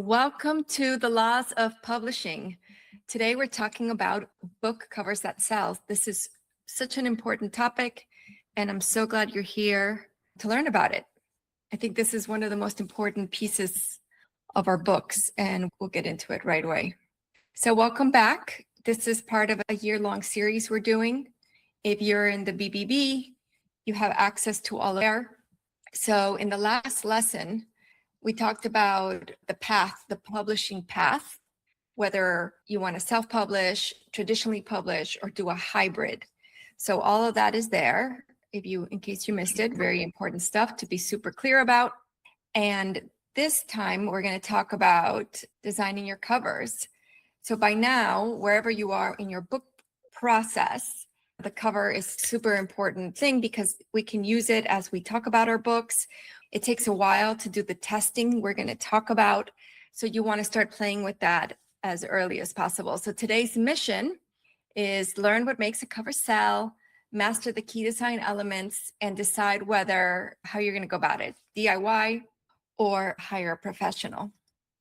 Welcome to the Laws of Publishing. Today we're talking about book covers that sell. This is such an important topic, and I'm so glad you're here to learn about it. I think this is one of the most important pieces of our books, and we'll get into it right away. So welcome back. This is part of a year-long series we're doing. If you're in the BBB, you have access to all of there. So in the last lesson, we talked about the path, the publishing path, whether you want to self-publish, traditionally publish, or do a hybrid. So all of that is there. In case you missed it, very important stuff to be super clear about. And this time we're going to talk about designing your covers. So by now, wherever you are in your book process, the cover is a super important thing because we can use it as we talk about our books. It takes a while to do the testing we're going to talk about. So you want to start playing with that as early as possible. So today's mission is learn what makes a cover sell, master the key design elements, and decide how you're going to go about it, DIY or hire a professional.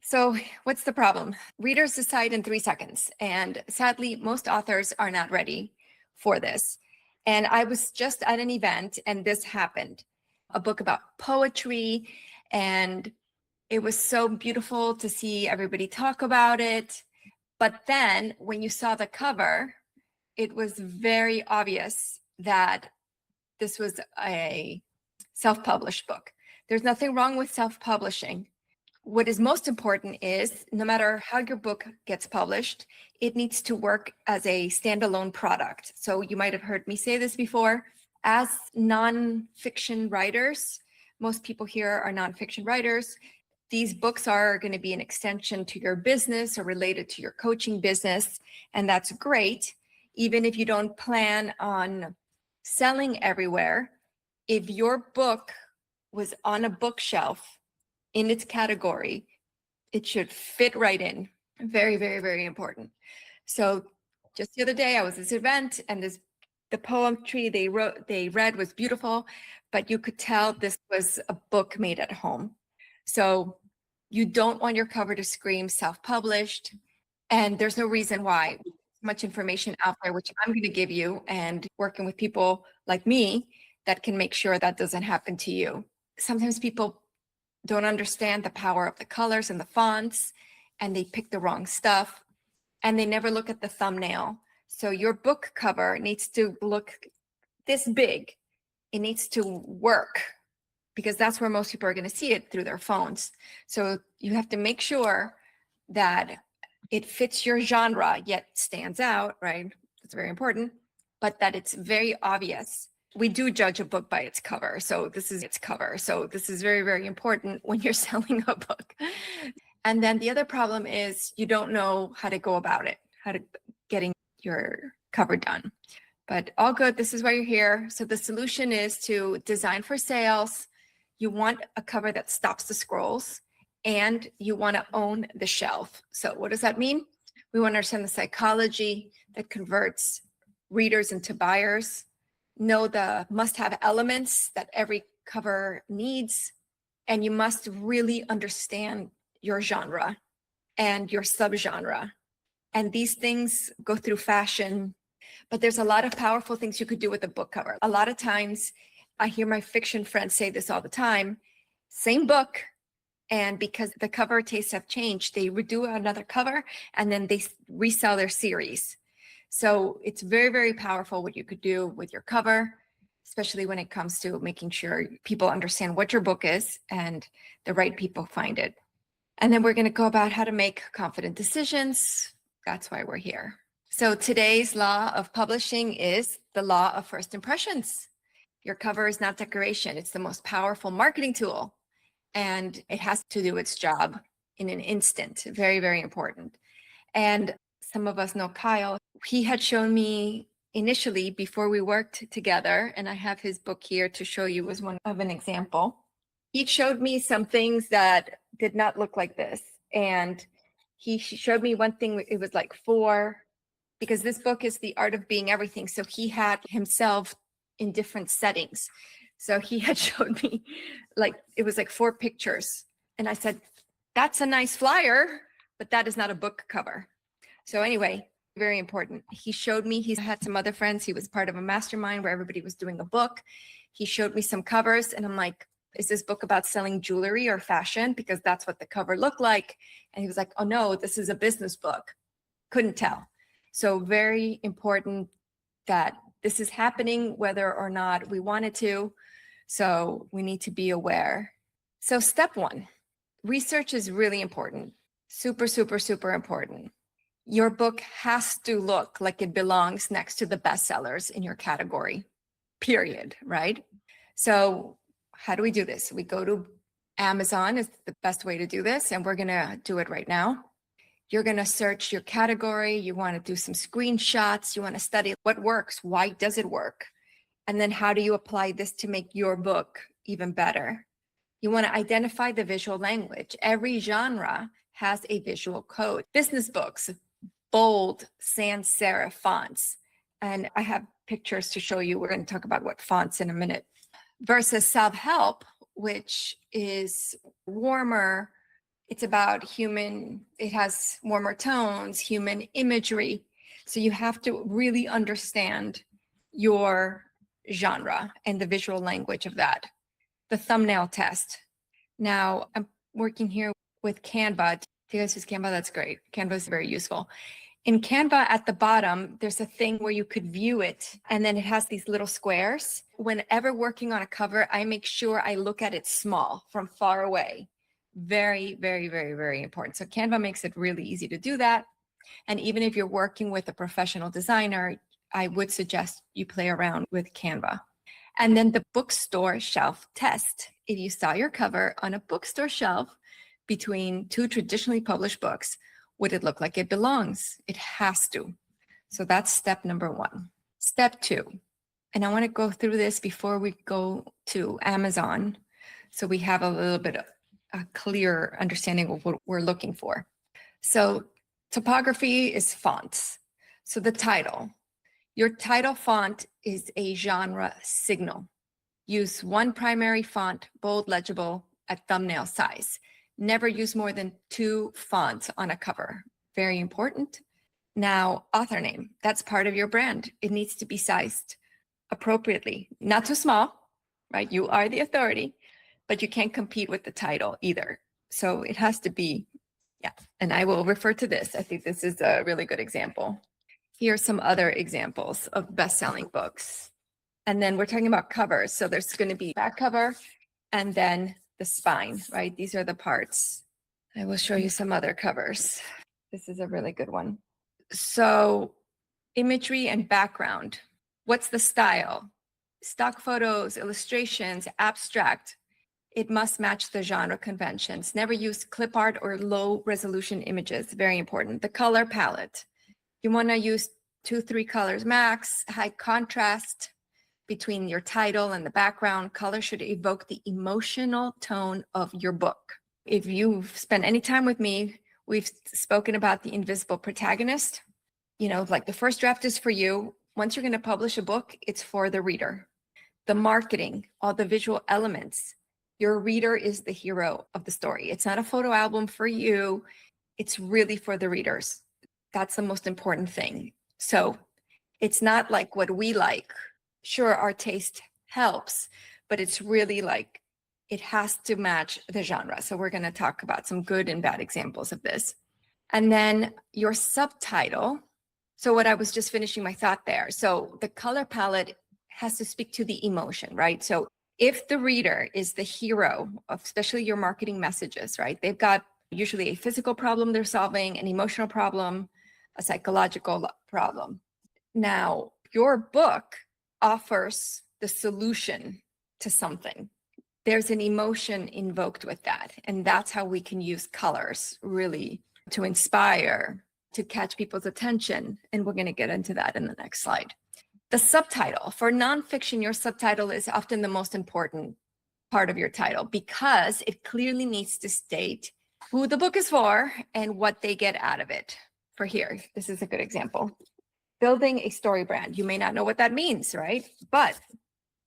So what's the problem? Readers decide in 3 seconds. And sadly, most authors are not ready for this. And I was just at an event and this happened. A book about poetry, and it was so beautiful to see everybody talk about it. But then when you saw the cover, it was very obvious that this was a self-published book. There's nothing wrong with self-publishing. What is most important is no matter how your book gets published, it needs to work as a standalone product. So you might have heard me say this before. As nonfiction writers, most people here are nonfiction writers. These books are going to be an extension to your business or related to your coaching business, and that's great. Even if you don't plan on selling everywhere, if your book was on a bookshelf in its category, it should fit right in. Very, very, very important. So just the other day, I was at this event, and the poetry they read was beautiful, but you could tell this was a book made at home. So you don't want your cover to scream self-published, and there's no reason why. Much information out there, which I'm going to give you, and working with people like me that can make sure that doesn't happen to you. Sometimes people don't understand the power of the colors and the fonts, and they pick the wrong stuff, and they never look at the thumbnail. So your book cover needs to look this big. It needs to work because that's where most people are going to see it, through their phones. So you have to make sure that it fits your genre, yet stands out, right? It's very important, but that it's very obvious. We do judge a book by its cover. So this is its cover. So this is very, very important when you're selling a book. And then the other problem is you don't know how to go about it, how to getting your cover done. But all good, this is why you're here. So the solution is to design for sales. You want a cover that stops the scrolls, and you want to own the shelf. So what does that mean? We want to understand the psychology that converts readers into buyers, know the must-have elements that every cover needs, and you must really understand your genre and your subgenre. And these things go through fashion, but there's a lot of powerful things you could do with a book cover. A lot of times, I hear my fiction friends say this all the time, same book, and because the cover tastes have changed, they redo another cover, and then they resell their series. So it's very, very powerful what you could do with your cover, especially when it comes to making sure people understand what your book is and the right people find it. And then we're going to go about how to make confident decisions. That's why we're here. So today's law of publishing is the law of first impressions. Your cover is not decoration. It's the most powerful marketing tool, and it has to do its job in an instant. Very, very important. And some of us know Kyle. He had shown me initially before we worked together, and I have his book here to show you as one of an example. He showed me some things that did not look like this. And he showed me one thing, it was like 4, because this book is The Art of Being Everything. So he had himself in different settings. So he had showed me it was like 4 pictures. And I said, That's a nice flyer, but that is not a book cover. So anyway, very important. He showed me, he had some other friends. He was part of a mastermind where everybody was doing a book. He showed me some covers and I'm like, is this book about selling jewelry or fashion? Because that's what the cover looked like. And he was like, oh no, this is a business book. Couldn't tell. So very important that this is happening whether or not we want it to. So we need to be aware. So step one, research is really important. Super, super, super important. Your book has to look like it belongs next to the bestsellers in your category, period, right? So how do we do this? We go to Amazon is the best way to do this, and we're going to do it right now. You're going to search your category. You want to do some screenshots. You want to study what works. Why does it work? And then how do you apply this to make your book even better? You want to identify the visual language. Every genre has a visual code. Business books, bold, sans-serif fonts. And I have pictures to show you. We're going to talk about what fonts in a minute. Versus self-help, which is warmer. It's about human, it has warmer tones, human imagery. So you have to really understand your genre and the visual language of that. The thumbnail test. Now, I'm working here with Canva. Do you guys use Canva? That's great. Canva is very useful. In Canva at the bottom, there's a thing where you could view it, and then it has these little squares. Whenever working on a cover, I make sure I look at it small from far away. Very, very, very, very important. So Canva makes it really easy to do that. And even if you're working with a professional designer, I would suggest you play around with Canva. And then the bookstore shelf test. If you saw your cover on a bookstore shelf between two traditionally published books, would it look like it belongs? It has to. So that's step number one. Step two, and I want to go through this before we go to Amazon, so we have a little bit of a clear understanding of what we're looking for. So typography is fonts. So the title, your title font is a genre signal. Use one primary font, bold, legible, at thumbnail size. Never use more than 2 fonts on a cover. Very important. Now, author name, that's part of your brand. It needs to be sized appropriately, not too small, right? You are the authority, but you can't compete with the title either. So it has to be, yeah. And I will refer to this. I think this is a really good example. Here are some other examples of best-selling books. And then we're talking about covers. So there's going to be back cover and then the spine, right? These are the parts. I will show you some other covers. This is a really good one. So imagery and background. What's the style? Stock photos, illustrations, abstract. It must match the genre conventions. Never use clip art or low resolution images. Very important. The color palette. You want to use 2-3 colors max, high contrast between your title and the background. Color should evoke the emotional tone of your book. If you've spent any time with me, we've spoken about the invisible protagonist. You know, like the first draft is for you. Once you're going to publish a book, it's for the reader. The marketing, all the visual elements. Your reader is the hero of the story. It's not a photo album for you. It's really for the readers. That's the most important thing. So it's not like what we like. Sure, our taste helps, but it's really like it has to match the genre. So we're going to talk about some good and bad examples of this. And then your subtitle. So what I was just finishing my thought there. So the color palette has to speak to the emotion, right? So if the reader is the hero of especially your marketing messages, right? They've got usually a physical problem they're solving, an emotional problem, a psychological problem. Now, your book offers the solution to something. There's an emotion invoked with that. And that's how we can use colors really to inspire, to catch people's attention. And we're going to get into that in the next slide. The subtitle. For nonfiction, your subtitle is often the most important part of your title because it clearly needs to state who the book is for and what they get out of it. For here, this is a good example. Building a story brand. You may not know what that means, right? But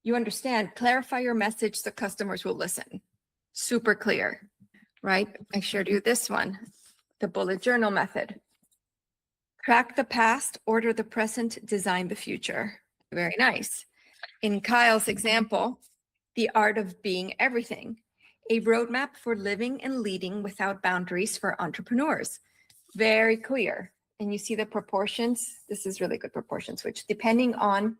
you understand, clarify your message so customers will listen. Super clear. right? I showed you this one, the bullet journal method. Track the past, order the present, design the future. Very nice. In Kyle's example, the art of being everything, a roadmap for living and leading without boundaries for entrepreneurs. Very clear. And you see the proportions. This is really good proportions, which depending on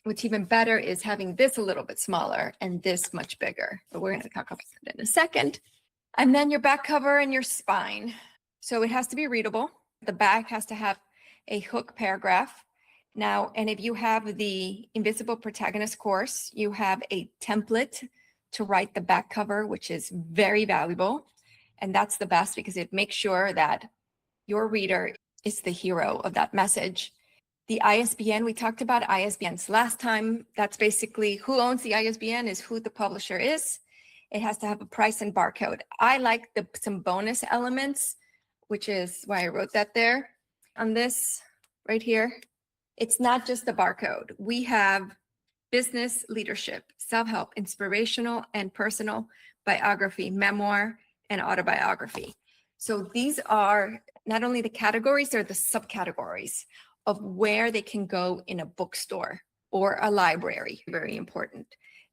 what's even better is having this a little bit smaller and this much bigger. But we're going to talk about that in a second. And then your back cover and your spine. So it has to be readable. The back has to have a hook paragraph. Now, and if you have the Invisible Protagonist course, you have a template to write the back cover, which is very valuable. And that's the best because it makes sure that your reader is the hero of that message. The ISBN, we talked about ISBNs last time. That's basically who owns the ISBN is who the publisher is. It has to have a price and barcode. I like some bonus elements, which is why I wrote that there on this right here. It's not just the barcode. We have business leadership, self-help, inspirational and personal, biography, memoir, and autobiography. So these are not only the categories, they're the subcategories of where they can go in a bookstore or a library. Very important.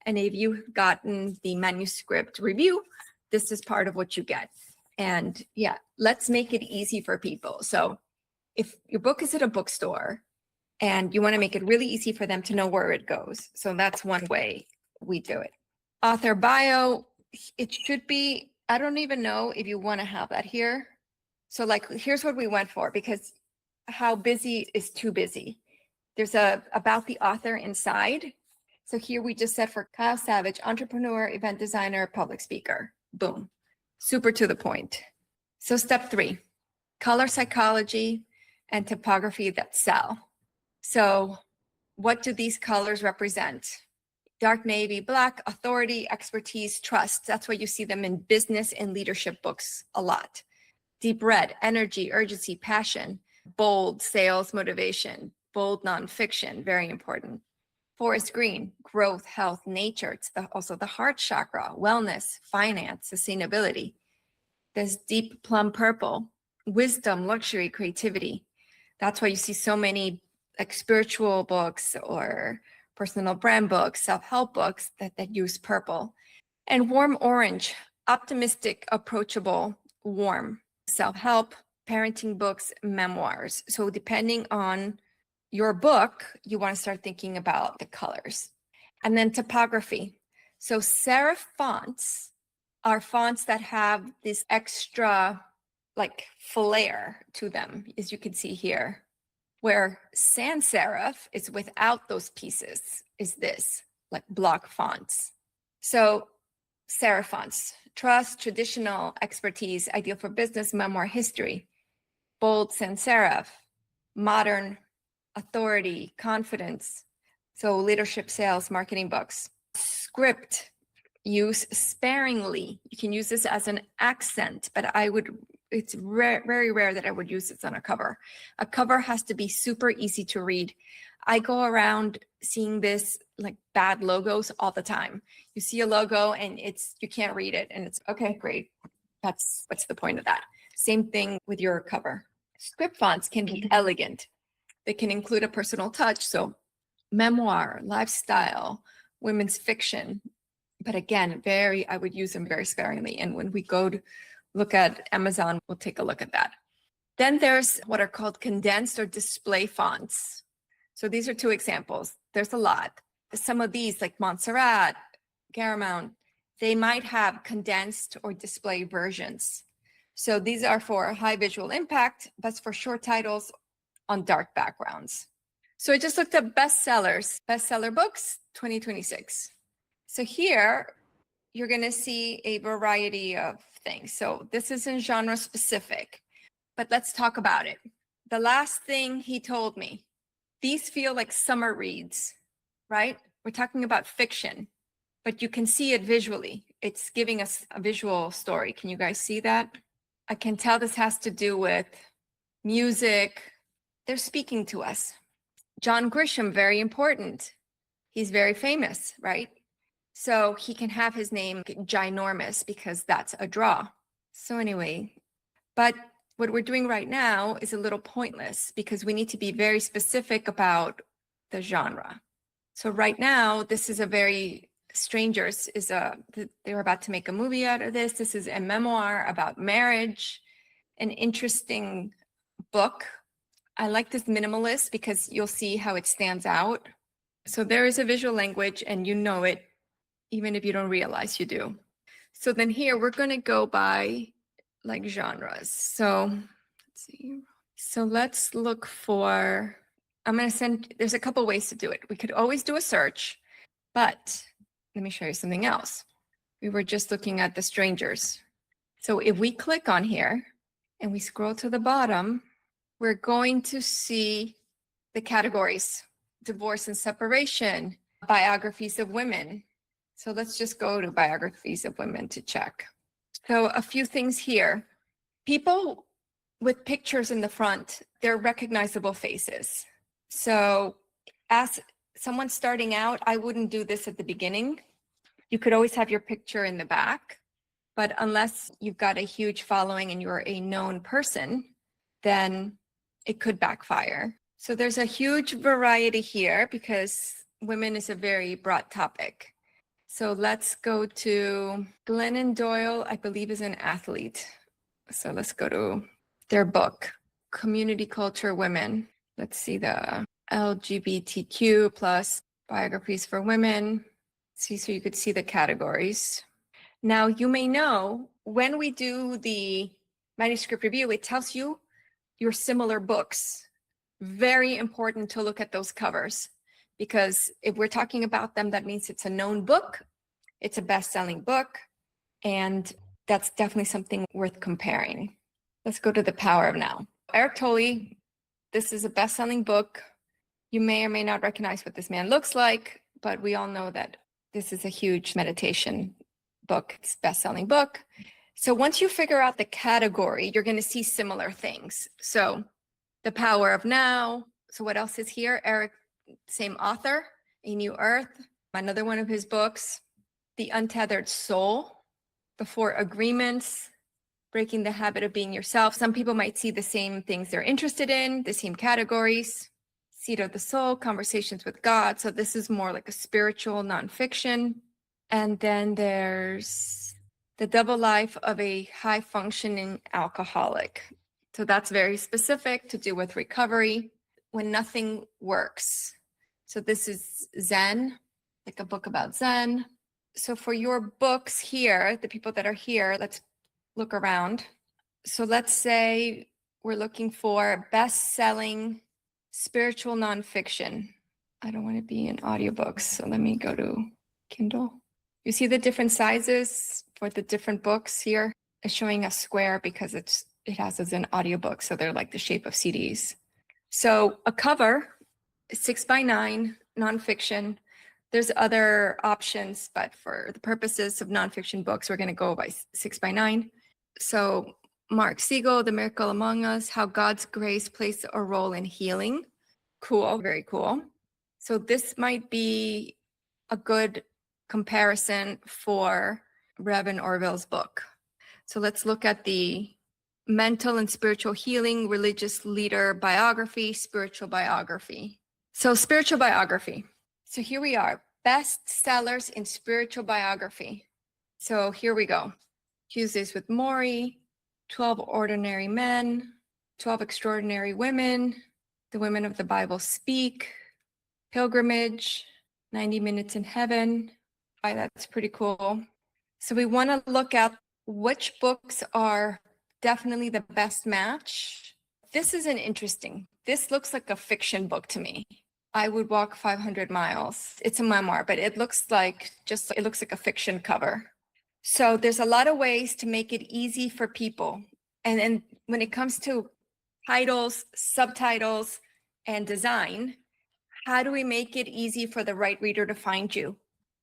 And if you've gotten the manuscript review, this is part of what you get. And yeah, let's make it easy for people. So if your book is at a bookstore and you want to make it really easy for them to know where it goes. So that's one way we do it. Author bio, it should be, I don't even know if you want to have that here. So like, here's what we went for, because how busy is too busy. There's a about the author inside. So here we just said for Kyle Savage, entrepreneur, event designer, public speaker. Boom. Super to the point. So step 3, color psychology and typography that sell. So what do these colors represent? Dark navy, black, authority, expertise, trust. That's why you see them in business and leadership books a lot. Deep red, energy, urgency, passion. Bold, sales, motivation. Bold, nonfiction, very important. Forest green, growth, health, nature. It's also the heart chakra, wellness, finance, sustainability. This deep plum purple, wisdom, luxury, creativity. That's why you see so many like spiritual books or personal brand books, self-help books that use purple. And warm orange, optimistic, approachable, warm. Self-help, parenting books, memoirs. So depending on your book, you want to start thinking about the colors. And then typography. So serif fonts are fonts that have this extra like flair to them, as you can see here, where sans-serif is without those pieces, is this, like block fonts. So serif fonts, trust, traditional, expertise, ideal for business, memoir, history. Bold, sans-serif, modern, authority, confidence. So leadership, sales, marketing books. Script, use sparingly. You can use this as an accent, but it's very rare that I would use this on a cover. A cover has to be super easy to read. I go around seeing this like bad logos all the time. You see a logo and you can't read it and it's okay, great. What's the point of that? Same thing with your cover. Script fonts can be elegant. They can include a personal touch. So memoir, lifestyle, women's fiction. But again, I would use them very sparingly. And when we go to look at Amazon, we'll take a look at that. Then there's what are called condensed or display fonts. So these are 2 examples. There's a lot. Some of these like Montserrat, Garamond, they might have condensed or display versions. So these are for high visual impact, but for short titles on dark backgrounds. So I just looked up bestsellers, bestseller books 2026. So here you're going to see a variety of things. So this isn't genre specific, but let's talk about it. The last thing he told me, these feel like summer reads, right? We're talking about fiction, but you can see it visually. It's giving us a visual story. Can you guys see that? I can tell this has to do with music. They're speaking to us. John Grisham, very important. He's very famous, right? So he can have his name ginormous because that's a draw. So anyway, but what we're doing right now is a little pointless because we need to be very specific about the genre. So right now, this is a very Strangers is they're about to make a movie out of this. This is a memoir about marriage, an interesting book. I like this minimalist because you'll see how it stands out. So there is a visual language and you know it, even if you don't realize you do. So then here we're going to go by like genres. So let's see. So let's look for, I'm going to send, there's a couple ways to do it. We could always do a search, but let me show you something else. We were just looking at the Strangers. So if we click on here and we scroll to the bottom, we're going to see the categories: divorce and separation, biographies of women. So let's just go to biographies of women to check. So a few things here. People with pictures in the front, they're recognizable faces. So as someone starting out, I wouldn't do this at the beginning. You could always have your picture in the back, but unless you've got a huge following and you're a known person, then it could backfire. So there's a huge variety here because women is a very broad topic. So let's go to Glennon Doyle, I believe is an athlete. So let's go to their book, Community Culture Women. Let's see the LGBTQ plus biographies for women. See, so you could see the categories. Now you may know when we do the manuscript review, it tells you your similar books. Very important to look at those covers because if we're talking about them, that means it's a known book, it's a best-selling book, and that's definitely something worth comparing. Let's go to The Power of Now. Eric Tolle, this is a best-selling book. You may or may not recognize what this man looks like, but we all know that this is a huge meditation book. It's a best-selling book. So once you figure out the category, you're going to see similar things. So The Power of Now. So what else is here? Eric, same author, A New Earth, another one of his books. The Untethered Soul, The Four Agreements, Breaking the Habit of Being Yourself. Some people might see the same things they're interested in, the same categories. Seat of the Soul, Conversations with God. So this is more like a spiritual nonfiction. And then there's The Double Life of a High Functioning Alcoholic. So that's very specific to do with recovery when nothing works. So this is Zen, like a book about Zen. So for your books here, the people that are here, let's look around. So let's say we're looking for best-selling spiritual nonfiction. I don't want to be in audiobooks, so let me go to Kindle. You see the different sizes for the different books here? It's showing a square because it has as an audiobook, so they're like the shape of CDs. So a cover is 6x9 nonfiction. There's other options, but for the purposes of nonfiction books, we're going to go by 6x9. So Mark Siegel, The Miracle Among Us, How God's Grace Plays a Role in Healing. Cool, very cool. So this might be a good comparison for Reverend Orville's book. So let's look at the Mental and Spiritual Healing, Religious Leader Biography, Spiritual Biography. So spiritual biography. So here we are, bestsellers in spiritual biography. So here we go. Tuesdays with Maury, 12 Ordinary Men, 12 Extraordinary Women, The Women of the Bible Speak, Pilgrimage, 90 Minutes in Heaven. That's pretty cool. So we want to look at which books are definitely the best match. This is an interesting, this looks like a fiction book to me. I Would Walk 500 Miles. It's a memoir, but it looks like a fiction cover. So there's a lot of ways to make it easy for people. And then when it comes to titles, subtitles, and design, how do we make it easy for the right reader to find you?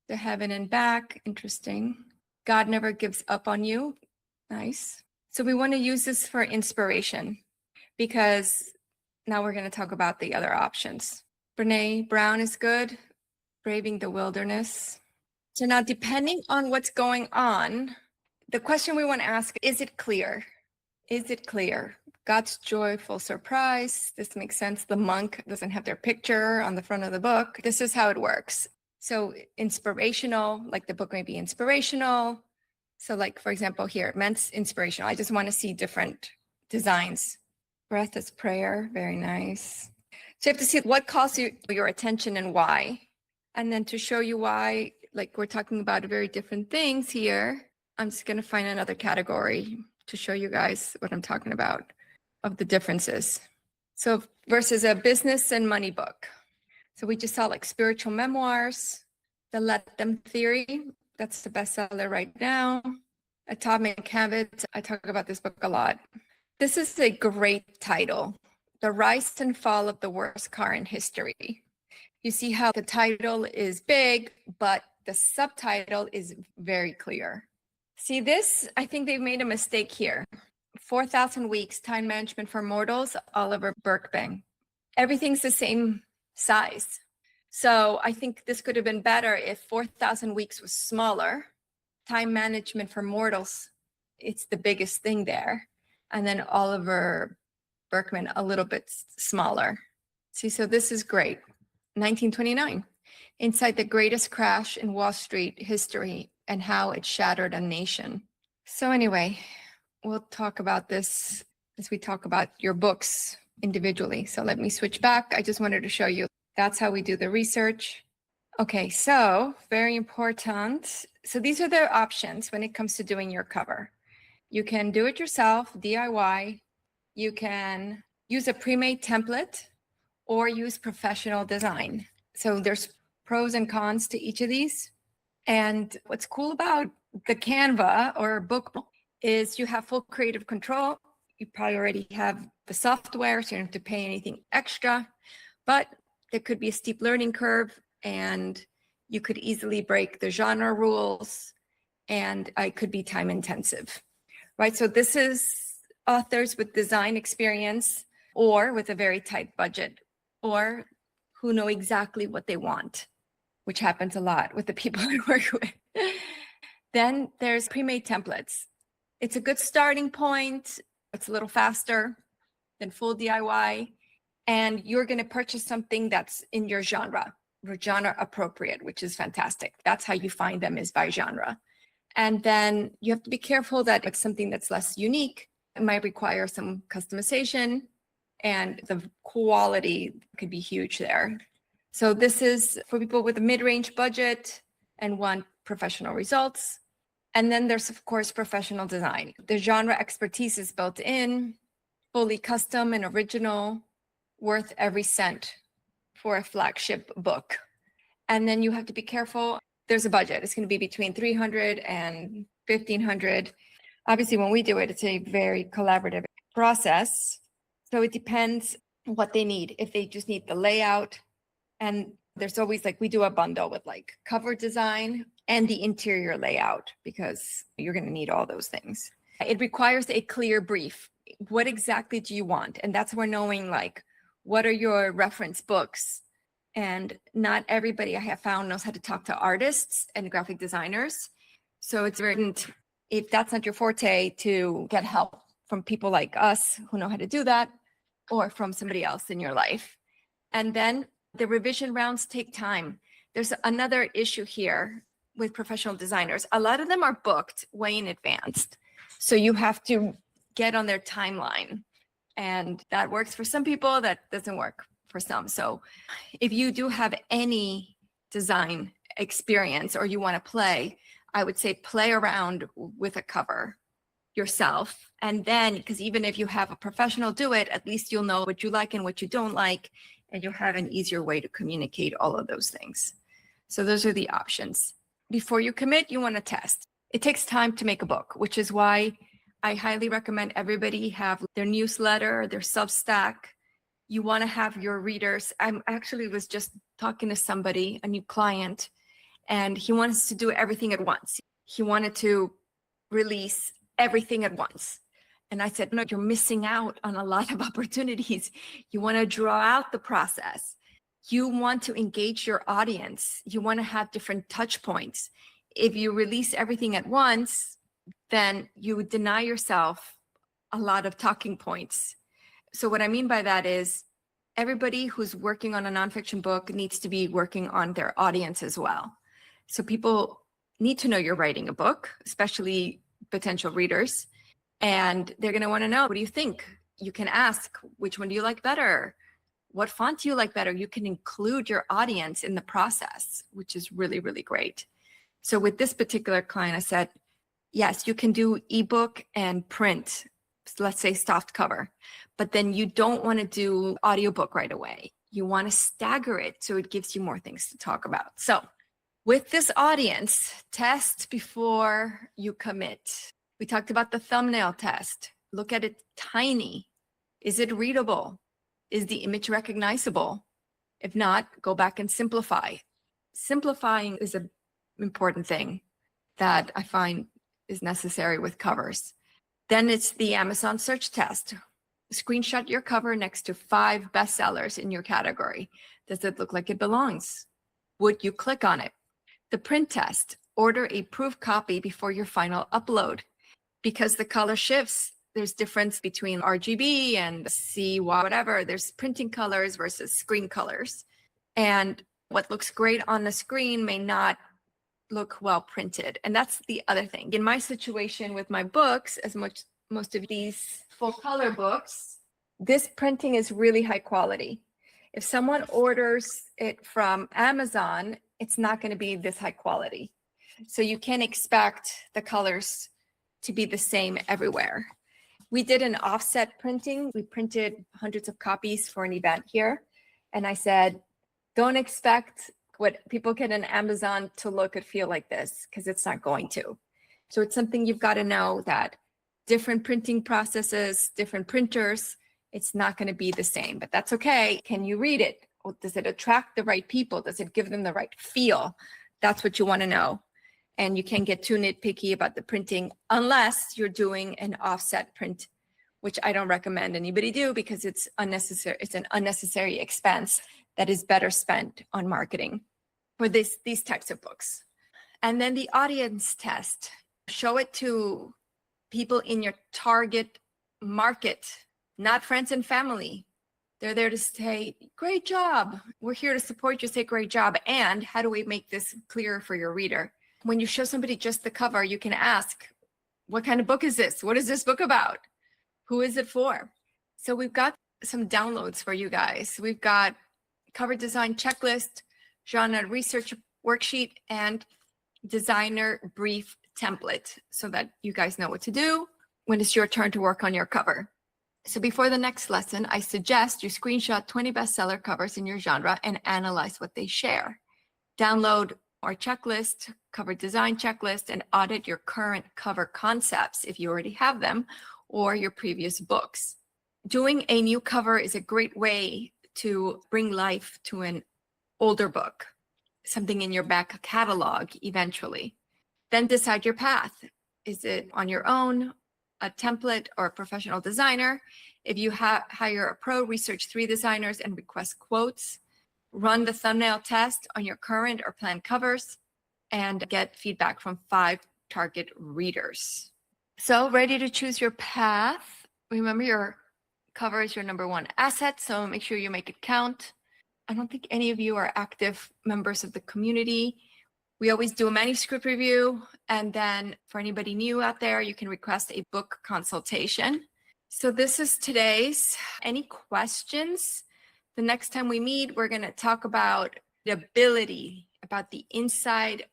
The Heaven and Back, interesting. God Never Gives Up on You, nice. So we want to use this for inspiration because now we're going to talk about the other options. Brene Brown is good, Braving the Wilderness. So now depending on what's going on, The question we want to ask, is it clear? Is it clear? God's joyful surprise. This makes sense. The monk doesn't have their picture on the front of the book. This is how it works. So inspirational, like the book may be inspirational. So like, for example, here, it meant inspirational. I just want to see different designs. Breath is prayer. Very nice. So you have to see what calls your attention and why. And then to show you why, like we're talking about very different things here, I'm just going to find another category to show you guys what I'm talking about of the differences. So versus a business and money book. So we just saw like spiritual memoirs, the Let Them theory. That's the bestseller right now. Atomic Habits. I talk about this book a lot. This is a great title. The Rise and Fall of the Worst Car in History. You see how the title is big, but the subtitle is very clear. See this? I think they've made a mistake here. 4,000 Weeks, Time Management for Mortals, Oliver Burkeman. Everything's the same size. So I think this could have been better if 4,000 Weeks was smaller. Time Management for Mortals, it's the biggest thing there. And then Oliver Burkeman, a little bit smaller. See, so this is great. 1929, Inside the Greatest Crash in Wall Street History and How It Shattered a Nation. So anyway, we'll talk about this as we talk about your books individually. So let me switch back. I just wanted to show you that's how we do the research. Okay, so very important. So these are the options when it comes to doing your cover. You can do it yourself, DIY. You can use a pre-made template or use professional design. So there's pros and cons to each of these. And what's cool about the Canva or book is you have full creative control. You probably already have the software, so you don't have to pay anything extra, but there could be a steep learning curve and you could easily break the genre rules and it could be time intensive, right? So this is authors with design experience or with a very tight budget or who know exactly what they want, which happens a lot with the people I work with. Then there's pre-made templates. It's a good starting point. It's a little faster than full DIY. And you're going to purchase something that's in your genre appropriate, which is fantastic. That's how you find them, is by genre. And then you have to be careful that it's something that's less unique. It might require some customization and the quality could be huge there. So this is for people with a mid-range budget and want professional results. And then there's, of course, professional design. The genre expertise is built in, fully custom and original, worth every cent for a flagship book. And then you have to be careful. There's a budget. It's going to be between $300 and $1,500. Obviously, when we do it, it's a very collaborative process. So it depends what they need. If they just need the layout, and there's always like, we do a bundle with like cover design and the interior layout because you're going to need all those things. It requires a clear brief. What exactly do you want? And that's where knowing like, what are your reference books? And not everybody I have found knows how to talk to artists and graphic designers. So it's important, if that's not your forte, to get help from people like us who know how to do that, or from somebody else in your life. And then the revision rounds take time. There's another issue here with professional designers. A lot of them are booked way in advance. So you have to get on their timeline. And that works for some people, that doesn't work for some. So if you do have any design experience or you want to play, I would say play around with a cover yourself. And then, because even if you have a professional do it, at least you'll know what you like and what you don't like, and you'll have an easier way to communicate all of those things. So those are the options. Before you commit, you want to test. It takes time to make a book, which is why I highly recommend everybody have their newsletter, their Substack. You want to have your readers. I actually was just talking to somebody, a new client, and he wants to do everything at once. He wanted to release everything at once. And I said, no, you're missing out on a lot of opportunities. You want to draw out the process. You want to engage your audience. You want to have different touch points. If you release everything at once, then you would deny yourself a lot of talking points. So what I mean by that is everybody who's working on a nonfiction book needs to be working on their audience as well. So people need to know you're writing a book, especially potential readers, and they're going to want to know, what do you think? You can ask, which one do you like better? What font do you like better? You can include your audience in the process, which is really, really great. So with this particular client, I said, yes, you can do ebook and print, let's say soft cover, but then you don't want to do audiobook right away. You want to stagger it so it gives you more things to talk about. So with this audience, test before you commit. We talked about the thumbnail test. Look at it tiny. Is it readable? Is the image recognizable? If not, go back and simplify. Simplifying is an important thing that I find is necessary with covers. Then it's the Amazon search test. Screenshot your cover next to 5 bestsellers in your category. Does it look like it belongs? Would you click on it? The print test. Order a proof copy before your final upload. Because the color shifts, there's difference between RGB and CY, whatever. There's printing colors versus screen colors. And what looks great on the screen may not look well printed. And that's the other thing. In my situation with my books, most of these full color books, this printing is really high quality. If someone orders it from Amazon, it's not going to be this high quality. So you can't expect the colors to be the same everywhere. We did an offset printing. We printed hundreds of copies for an event here. And I said, don't expect what people get on Amazon to look and feel like this, because it's not going to. So it's something you've got to know, that different printing processes, different printers, it's not going to be the same, but that's okay. Can you read it? Does it attract the right people? Does it give them the right feel? That's what you want to know. And you can't get too nitpicky about the printing unless you're doing an offset print, which I don't recommend anybody do, because it's unnecessary. It's an unnecessary expense that is better spent on marketing for these types of books. And then the audience test. Show it to people in your target market, not friends and family. They're there to say, great job. We're here to support you. Say, great job. And how do we make this clearer for your reader? When you show somebody just the cover, you can ask, what kind of book is this? What is this book about? Who is it for? So we've got some downloads for you guys. We've got cover design checklist, genre research worksheet, and designer brief template, so that you guys know what to do when it's your turn to work on your cover. So before the next lesson, I suggest you screenshot 20 bestseller covers in your genre and analyze what they share. Download our checklist, cover design checklist, and audit your current cover concepts if you already have them, or your previous books. Doing a new cover is a great way to bring life to an older book, something in your back catalog eventually. Then decide your path. Is it on your own, a template, or a professional designer? If you hire a pro, research 3 designers and request quotes. Run the thumbnail test on your current or planned covers, and get feedback from 5 target readers. So ready to choose your path. Remember, your cover is your number 1 asset, so make sure you make it count. I don't think any of you are active members of the community. We always do a manuscript review, and then for anybody new out there, you can request a book consultation. So this is today's. Any questions? The next time we meet, we're going to talk about the ability, about the inside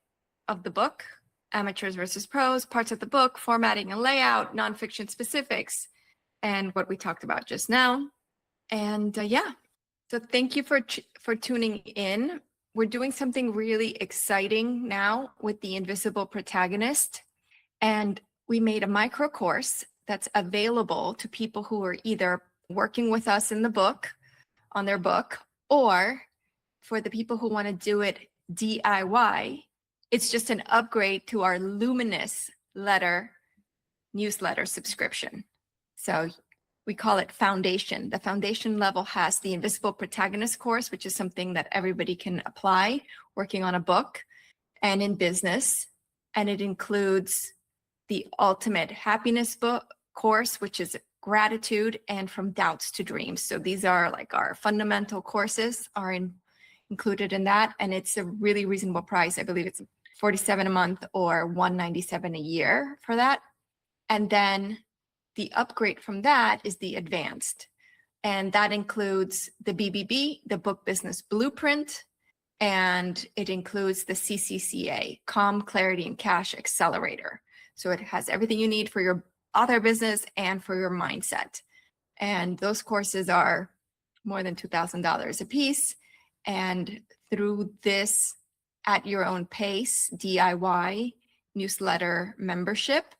of the book, amateurs versus pros, parts of the book, formatting and layout, nonfiction specifics, and what we talked about just now. And so thank you for tuning in. We're doing something really exciting now with the Invisible Protagonist. And we made a micro course that's available to people who are either working with us in the book, on their book, or for the people who want to do it DIY. It's just an upgrade to our Luminous newsletter subscription. So we call it Foundation. The foundation level has the Invisible Protagonist course, which is something that everybody can apply working on a book and in business. And it includes the Ultimate Happiness book course, which is gratitude and from doubts to dreams. So these are like our fundamental courses are included in that. And it's a really reasonable price. I believe it's $47 a month or $197 a year for that. And then the upgrade from that is the advanced. And that includes the BBB, the Book Business Blueprint, and it includes the CCCA, Calm, Clarity, and Cash Accelerator. So it has everything you need for your author business and for your mindset. And those courses are more than $2,000 a piece. And through this at your own pace, DIY newsletter membership,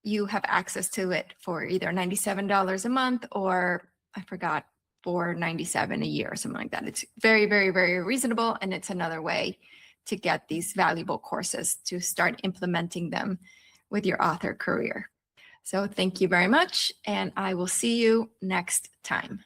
you have access to it for either $97 a month or I forgot, $497 a year or something like that. It's very, very, very reasonable. And it's another way to get these valuable courses to start implementing them with your author career. So thank you very much. And I will see you next time.